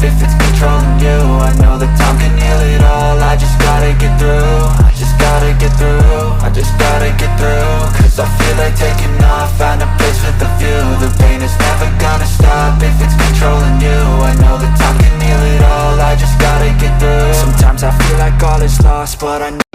if it's controlling you. I know that time can heal it all. I just gotta get through. I just gotta get through. I just gotta get through. Cause I feel like taking off, find a place with a view. The pain is never gonna stop if it's controlling you. I know that time can heal it all. I just gotta get through. Sometimes I feel like all is lost, but I know